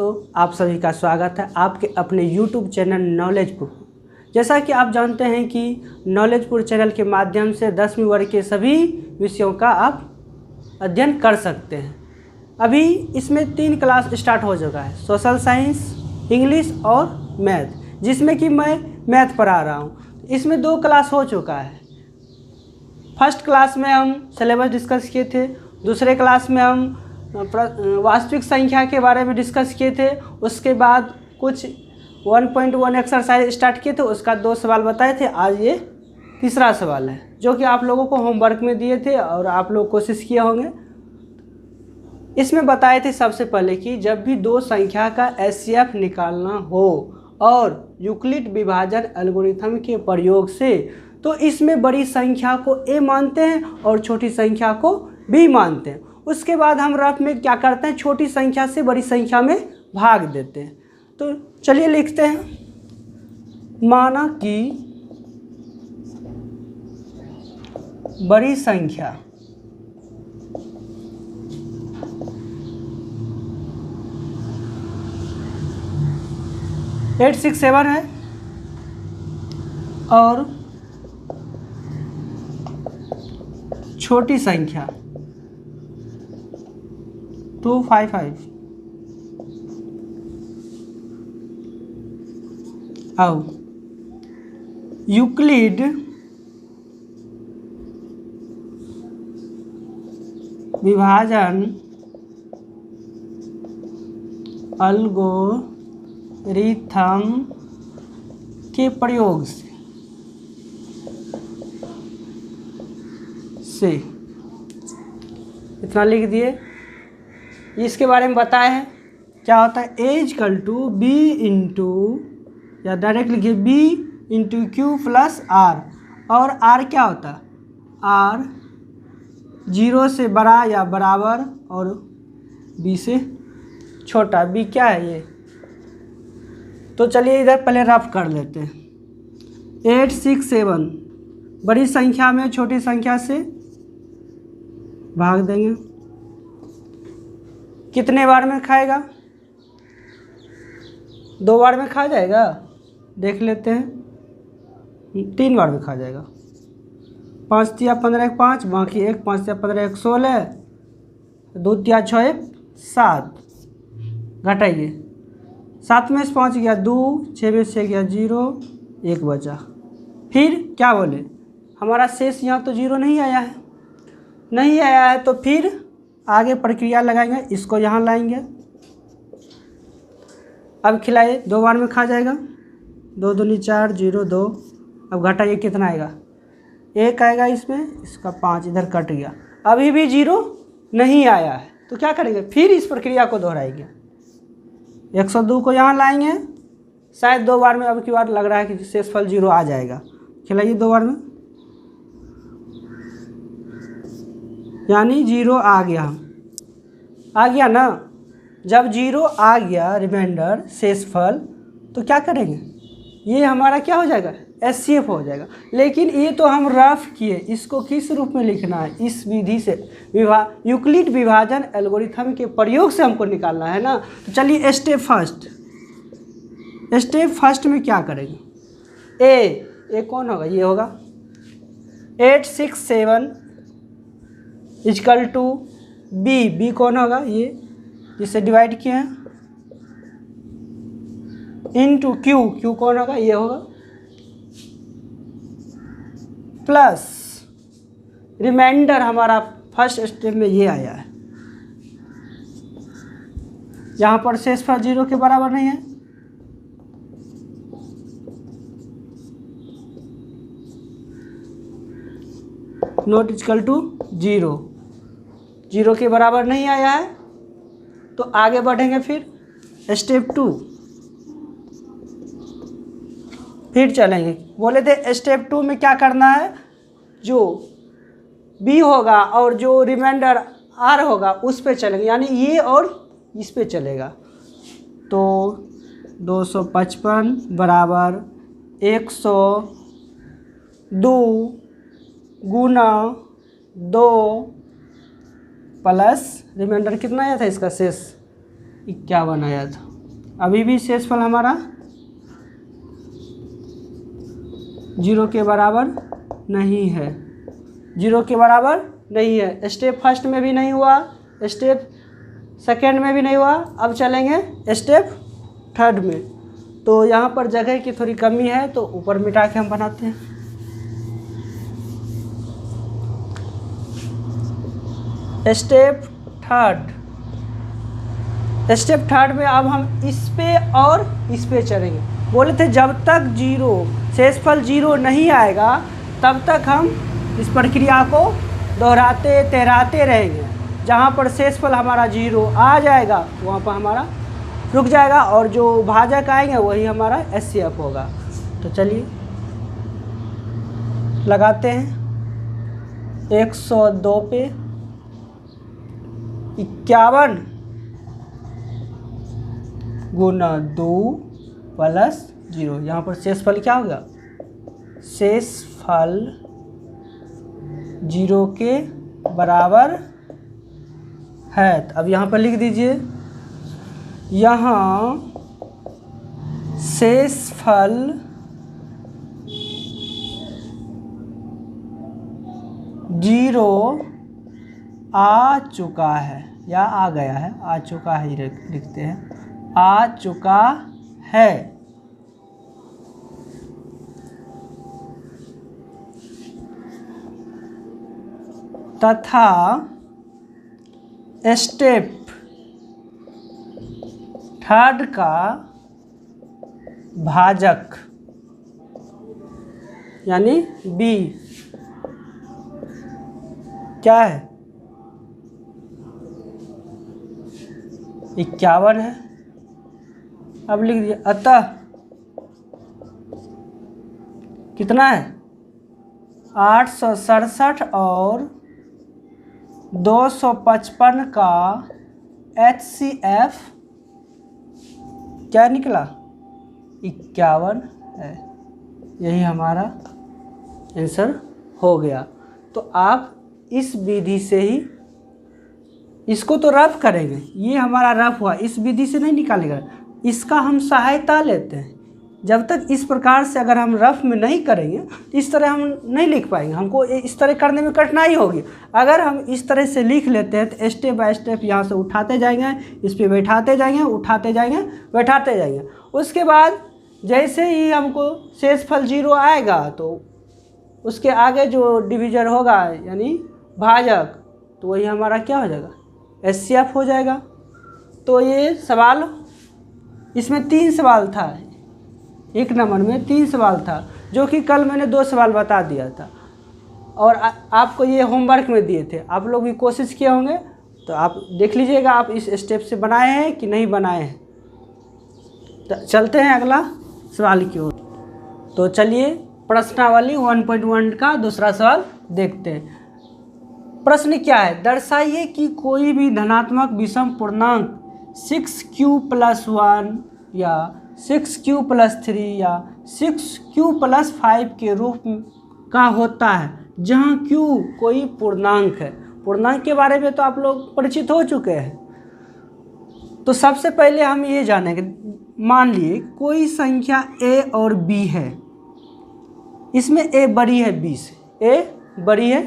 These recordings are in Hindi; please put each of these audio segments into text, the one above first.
दोस्तों, आप सभी का स्वागत है आपके अपने YouTube चैनल नॉलेजपुर। जैसा कि आप जानते हैं कि नॉलेजपुर चैनल के माध्यम से 10वीं वर्ग के सभी विषयों का आप अध्ययन कर सकते हैं। अभी इसमें 3 क्लास स्टार्ट हो चुका है, सोशल साइंस, इंग्लिश और मैथ, जिसमें कि मैं मैथ पढ़ा रहा हूँ। इसमें 2 क्लास हो चुका है। फर्स्ट क्लास में हम सिलेबस डिस्कस किए थे, दूसरे क्लास में हम वास्तविक संख्या के बारे में डिस्कस किए थे। उसके बाद कुछ 1.1 एक्सरसाइज स्टार्ट किए थे, उसका 2 सवाल बताए थे। आज ये तीसरा सवाल है जो कि आप लोगों को होमवर्क में दिए थे और आप लोग कोशिश किए होंगे। इसमें बताए थे सबसे पहले कि जब भी 2 संख्या का एचसीएफ निकालना हो और यूक्लिड विभाजन एल्गोरिथम के प्रयोग से, तो इसमें बड़ी संख्या को ए मानते हैं और छोटी संख्या को बी मानते हैं। उसके बाद हम रफ में क्या करते हैं, छोटी संख्या से बड़ी संख्या में भाग देते हैं। तो चलिए लिखते हैं, माना कि बड़ी संख्या एट सिक्स सेवन है और छोटी संख्या 255। अब यूक्लिड विभाजन एल्गोरिथम के प्रयोग से इतना लिख दिए। इसके बारे में बताए हैं क्या होता है, A equal to B into, या डायरेक्ट लिखिए B into Q plus R. और आर क्या होता है, आर 0 से बड़ा या बराबर और बी से छोटा। बी क्या है ये, तो चलिए इधर पहले रफ कर लेते हैं। 867 बड़ी संख्या में छोटी संख्या से भाग देंगे। कितने बार में खाएगा, 2 बार में खा जाएगा, देख लेते हैं। 3 बार में खा जाएगा। 5 तिया 15 1 5, बाकी 1 5 तिया 15 1 16, 2 तिया 6 1 7, घटाइए। 7 में से 5 गया 2, 6 में से गया 0, 1 बचा। फिर क्या बोले, हमारा शेष यहाँ तो 0 नहीं आया है, नहीं आया है, तो फिर आगे प्रक्रिया लगाएंगे, इसको यहाँ लाएंगे। अब खिलाइए, 2 बार में खा जाएगा। 2 दूनी 4, 0 2। अब घटाइए, कितना आएगा, 1 आएगा इसमें, इसका 5 इधर कट गया। अभी भी 0 नहीं आया है, तो क्या करेंगे, फिर इस प्रक्रिया को दोहराएंगे। 102 को यहाँ लाएंगे, शायद 2 बार में अब की बार लग रहा है कि शेषफल 0 आ जाएगा। खिलाइए 2 बार में, यानी 0 आ गया ना। जब 0 आ गया रिमाइंडर शेषफल, तो क्या करेंगे, ये हमारा क्या हो जाएगा, एचसीएफ हो जाएगा। लेकिन ये तो हम रफ किए, इसको किस रूप में लिखना है, इस विधि से यूक्लिड विभाजन एल्गोरिथम के प्रयोग से हमको निकालना है ना। तो चलिए स्टेप फर्स्ट में क्या करेंगे, ए कौन होगा, ये होगा 867 इक्वल टू बी कौन होगा, ये जिससे डिवाइड किए हैं, इंटू क्यू कौन होगा, ये होगा, प्लस रिमाइंडर हमारा फर्स्ट स्टेप में ये आया है। यहाँ पर शेषफल 0 के बराबर नहीं है, नॉट इक्वल टू 0 के बराबर नहीं आया है, तो आगे बढ़ेंगे। फिर स्टेप 2 फिर चलेंगे। बोले थे स्टेप 2 में क्या करना है, जो बी होगा और जो रिमाइंडर आर होगा उस पे चलेंगे, यानी ये और इस पे चलेगा। तो 255 बराबर 102 गुना 2 प्लस रिमाइंडर कितना आया था, इसका शेष 51 आया था। अभी भी शेषफल हमारा 0 के बराबर नहीं है, 0 के बराबर नहीं है। स्टेप फर्स्ट में भी नहीं हुआ, स्टेप सेकेंड में भी नहीं हुआ, अब चलेंगे स्टेप थर्ड में। तो यहाँ पर जगह की थोड़ी कमी है तो ऊपर मिटा के हम बनाते हैं। स्टेप थर्ड में अब हम इस पे और इस पे चलेंगे। बोले थे जब तक शेषफल 0 नहीं आएगा तब तक हम इस प्रक्रिया को दोहराते रहेंगे। जहाँ पर शेषफल हमारा 0 आ जाएगा वहाँ पर हमारा रुक जाएगा और जो भाजक आएंगे वही हमारा एचसीएफ होगा। तो चलिए लगाते हैं। 102 पे 51 गुना 2 प्लस 0। यहाँ पर शेषफल क्या होगा? शेषफल 0 के बराबर है। तो अब यहाँ पर लिख दीजिए, यहाँ शेषफल 0 आ चुका है या आ गया है, आ चुका है लिखते हैं, आ चुका है। तथा स्टेप थर्ड का भाजक यानी बी क्या है? 51 है। अब लिख दिया, अतः कितना है? 867 और 255 का HCF क्या निकला? 51 है। यही हमारा आंसर हो गया। तो आप इस विधि से ही इसको तो रफ करेंगे, ये हमारा रफ हुआ, इस विधि से नहीं निकालेगा, इसका हम सहायता लेते हैं। जब तक इस प्रकार से अगर हम रफ में नहीं करेंगे तो इस तरह हम नहीं लिख पाएंगे, हमको इस तरह करने में कठिनाई होगी। अगर हम इस तरह से लिख लेते हैं तो स्टेप बाय स्टेप यहाँ से उठाते जाएंगे, इस पे बैठाते जाएंगे, उठाते जाएंगे, बैठाते जाएंगे। उसके बाद जैसे ही हमको शेषफल 0 आएगा तो उसके आगे जो डिवीजन होगा यानी भाजक, तो वही हमारा क्या हो जाएगा? एचसीएफ हो जाएगा। तो ये सवाल, इसमें 3 सवाल था, एक नंबर में 3 सवाल था, जो कि कल मैंने 2 सवाल बता दिया था और आपको ये होमवर्क में दिए थे। आप लोग भी कोशिश किए होंगे तो आप देख लीजिएगा आप इस स्टेप से बनाए हैं कि नहीं बनाए हैं। तो चलते हैं अगला सवाल की ओर। तो चलिए प्रश्नावली 1.1 का दूसरा सवाल देखते हैं। प्रश्न क्या है? दर्शाइए कि कोई भी धनात्मक विषम पूर्णांक 6q+1 या 6q+3 या 6q+5 के रूप का होता है जहाँ q कोई पूर्णांक है। पूर्णांक के बारे में तो आप लोग परिचित हो चुके हैं। तो सबसे पहले हम ये जानेंगे, मान लिए कोई संख्या a और b है, इसमें a बड़ी है b से, a बड़ी है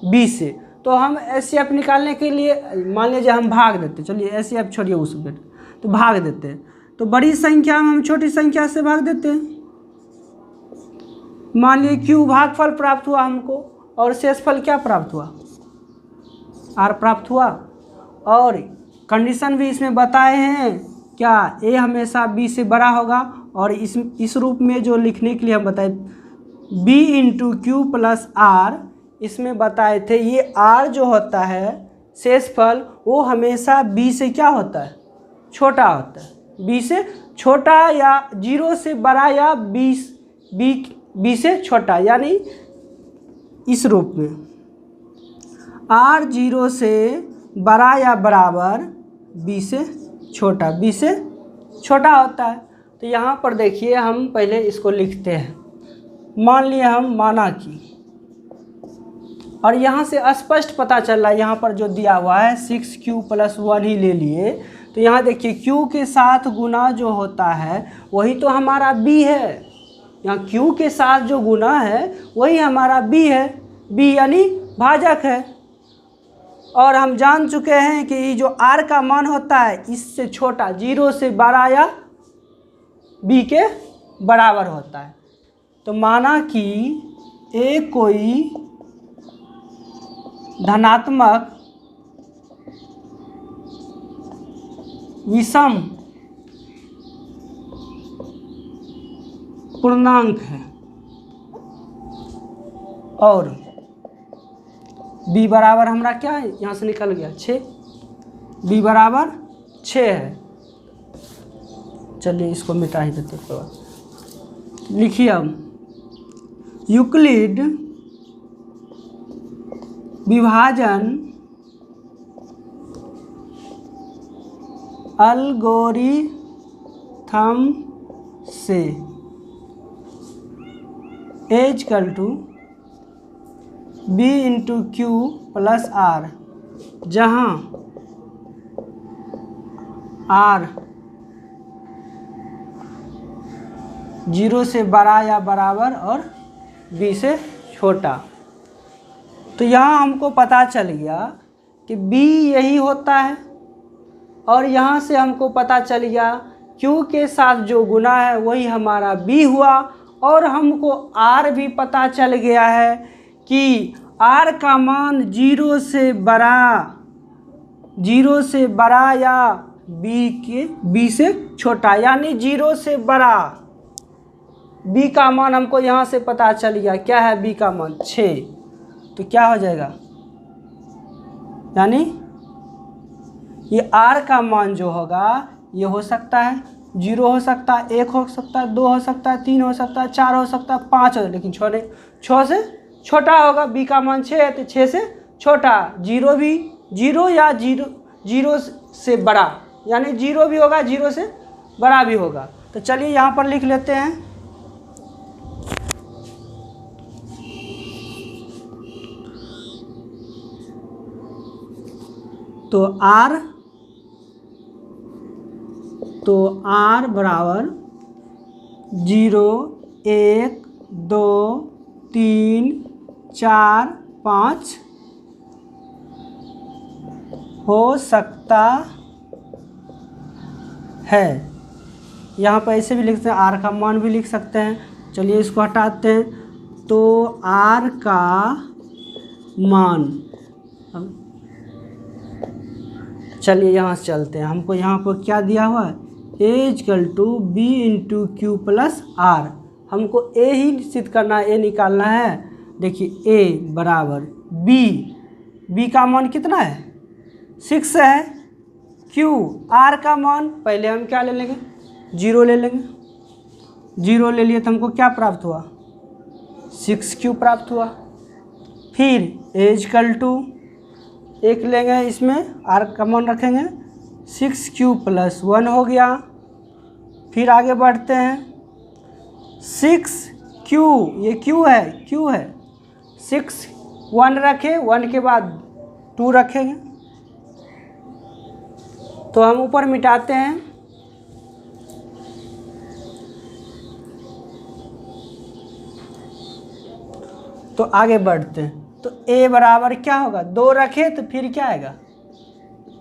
b से, तो हम एचसीएफ निकालने के लिए मान लीजिए हम भाग देते हैं। चलिए एचसीएफ छोड़िए उस पर, तो भाग देते हैं। तो बड़ी संख्या हम छोटी संख्या से भाग देते हैं। मान लीजिए क्यू भागफल प्राप्त हुआ हमको और शेषफल क्या प्राप्त हुआ? आर प्राप्त हुआ। और कंडीशन भी इसमें बताए हैं क्या? ए हमेशा बी से बड़ा होगा और इस रूप में जो लिखने के लिए हम बताए b × q+r, इसमें बताए थे ये r जो होता है शेषफल वो हमेशा b से क्या होता है? छोटा होता है। b से छोटा या 0 से बड़ा या b से छोटा, यानी इस रूप में r 0 से बड़ा या बराबर b से छोटा होता है। तो यहाँ पर देखिए हम पहले इसको लिखते हैं। मान लिए हम माना कि, और यहाँ से स्पष्ट पता चल रहा है, यहाँ पर जो दिया हुआ है 6q+1 ही ले लिए तो यहाँ देखिए Q के साथ गुना जो होता है वही तो हमारा B है। यहाँ Q के साथ जो गुना है वही हमारा B है, B यानी भाजक है। और हम जान चुके हैं कि जो R का मान होता है इससे छोटा 0 से बड़ा या B के बराबर होता है। तो माना कि A कोई धनात्मक विषम पूर्णांक है और B बराबर हमारा क्या है, यहाँ से निकल गया 6, B बराबर 6 है। चलिए इसको मिटा ही देते कोई बात। लिखिए अब यूक्लिड विभाजन एल्गोरिथम से = B × Q + R, जहाँ R 0 से बड़ा या बराबर और B से छोटा। तो यहाँ हमको पता चल गया कि B यही होता है और यहाँ से हमको पता चल गया Q के साथ जो गुना है वही हमारा B हुआ। और हमको R भी पता चल गया है कि R का मान 0 से बड़ा या B से छोटा, यानी 0 से बड़ा B का मान हमको यहाँ से पता चल गया। क्या है B का मान? 6। तो क्या हो जाएगा, यानी ये R का मान जो होगा ये हो सकता है 0 हो सकता है, 1 हो सकता है, 2 हो सकता है, 3 हो सकता है, 4 हो सकता है, 5 हो, लेकिन 6 नहीं, 6 से छोटा होगा। B का मान 6 है तो 6 से छोटा। 0 भी 0 या 0 से बड़ा, यानी 0 भी होगा 0 से बड़ा भी होगा। तो चलिए यहाँ पर लिख लेते हैं। तो R बराबर 0, 1, 2, 3, 4, 5 हो सकता है। यहाँ पर ऐसे भी लिख सकते हैं, R का मान भी लिख सकते हैं। चलिए इसको हटाते हैं। तो R का मान, चलिए यहाँ से चलते हैं। हमको यहाँ पर क्या दिया हुआ है, A = B × Q + R। हमको A ही सिद्ध करना है, A निकालना है। देखिए A बराबर B का मान कितना है, 6 है। Q R का मान पहले हम क्या ले लेंगे, 0 ले लेंगे। 0 ले लिए तो हमको क्या प्राप्त हुआ, 6Q प्राप्त हुआ। फिर A = 1 लेंगे, इसमें R का मान रखेंगे, 6Q + 1 हो गया। फिर आगे बढ़ते हैं, 6Q, ये Q है, 6 1 रखे, 1 के बाद 2 रखेंगे। तो हम ऊपर मिटाते हैं। तो आगे बढ़ते हैं। तो A बराबर क्या होगा, 2 रखे तो फिर क्या आएगा,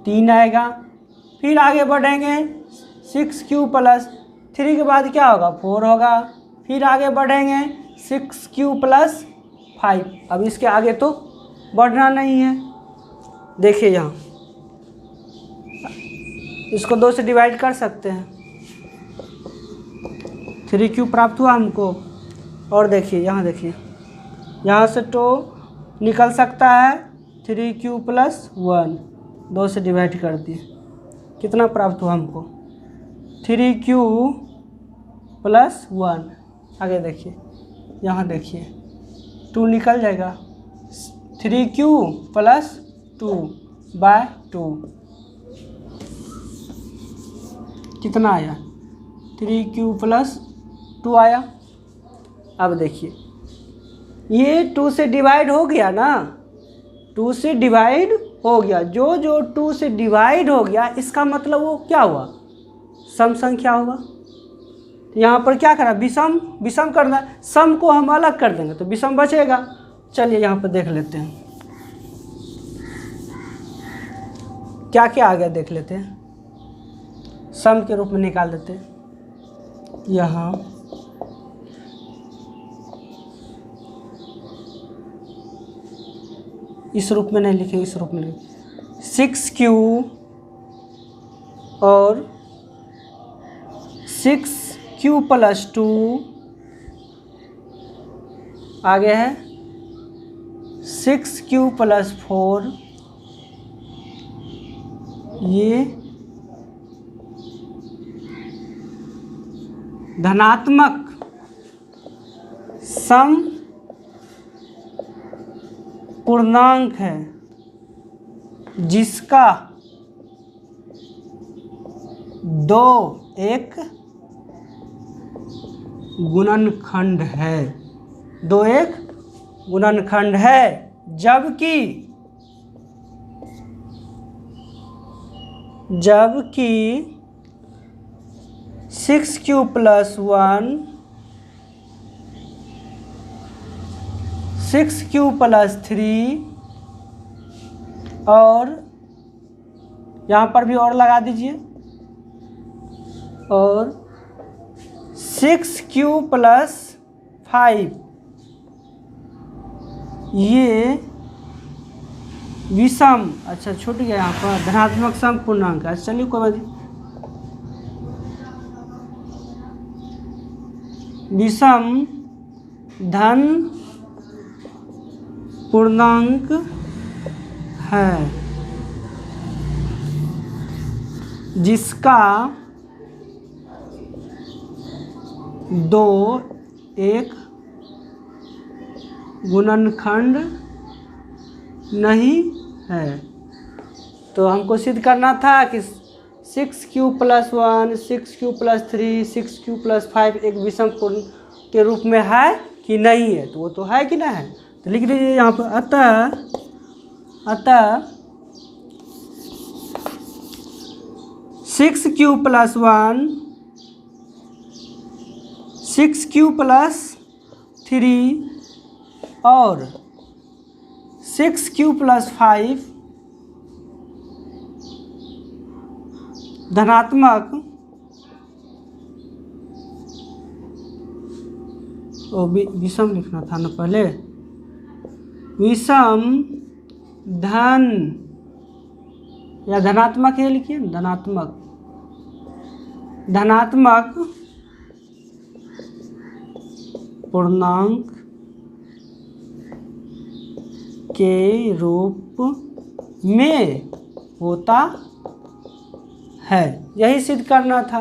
3 आएगा। फिर आगे बढ़ेंगे, 6Q + 3 के बाद क्या होगा, 4 होगा। फिर आगे बढ़ेंगे 6Q + 5। अब इसके आगे तो बढ़ना नहीं है। देखिए यहाँ इसको 2 से डिवाइड कर सकते हैं, 3Q प्राप्त हुआ हमको। और देखिए यहाँ, देखिए यहाँ से तो निकल सकता है 3Q + 1, 2 से डिवाइड कर दिए, कितना प्राप्त हुआ हमको, 3Q + 1। आगे देखिए, यहाँ देखिए 2 निकल जाएगा, 3Q + 2/2 कितना आया, 3Q + 2 आया। अब देखिए ये 2 से डिवाइड हो गया ना, 2 से डिवाइड हो गया, जो जो 2 से डिवाइड हो गया इसका मतलब वो क्या हुआ, सम संख्या होगा। यहाँ पर क्या करना, विषम करना है, सम को हम अलग कर देंगे तो विषम बचेगा। चलिए यहाँ पर देख लेते हैं क्या क्या आ गया, देख लेते हैं। सम के रूप में निकाल देते हैं। यहाँ इस रूप में नहीं लिखे, इस रूप में लिखे 6q और 6q + 2 आगे है 6q + 4, ये धनात्मक सम पूर्णांक है जिसका 2 एक गुणनखंड है, 2 एक गुणनखंड है, जबकि 6q + 1 6q + 3 और यहाँ पर भी और लगा दीजिए, और 6q + 5 ये विषम, अच्छा छूट गया यहाँ पर धनात्मक सम पूर्णांक है। चलिए कोई बात नहीं, विषम धन पूर्णांक है जिसका 2 एक गुणनखंड नहीं है। तो हमको सिद्ध करना था कि 6q + 1 6q + 3 6q + 5 एक विषम पूर्ण के रूप में है कि नहीं है, तो वो तो है कि नहीं है, तो लिख लीजिए यहाँ पर अतः 6q + 1 6q + 3 और 6q + 5 धनात्मक विषम लिखना था ना पहले, विषम धन या धनात्मक ये लिखिए, धनात्मक पूर्णांक के रूप में होता है। यही सिद्ध करना था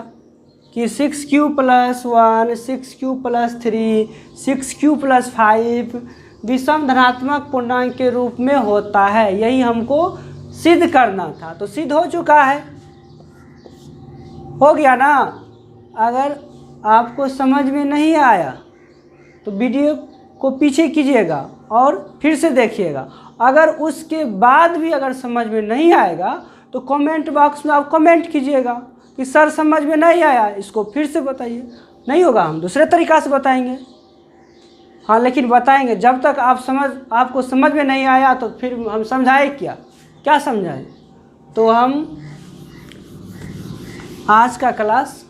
कि 6q + 1 6q + 3 6q + 5 विषम धनात्मक पूर्णांक के रूप में होता है, यही हमको सिद्ध करना था। तो सिद्ध हो चुका है, हो गया ना। अगर आपको समझ में नहीं आया तो वीडियो को पीछे कीजिएगा और फिर से देखिएगा। अगर उसके बाद भी अगर समझ में नहीं आएगा तो कमेंट बॉक्स में आप कमेंट कीजिएगा कि सर समझ में नहीं आया, इसको फिर से बताइए। नहीं होगा हम दूसरे तरीक़ा से बताएंगे, हाँ, लेकिन बताएंगे। जब तक आपको समझ में नहीं आया तो फिर हम समझाए क्या समझाएं। तो हम आज का क्लास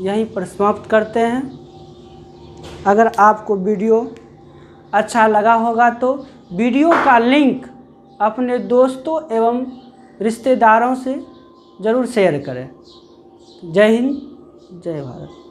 यहीं पर समाप्त करते हैं। अगर आपको वीडियो अच्छा लगा होगा तो वीडियो का लिंक अपने दोस्तों एवं रिश्तेदारों से ज़रूर शेयर करें। जय हिंद, जय भारत।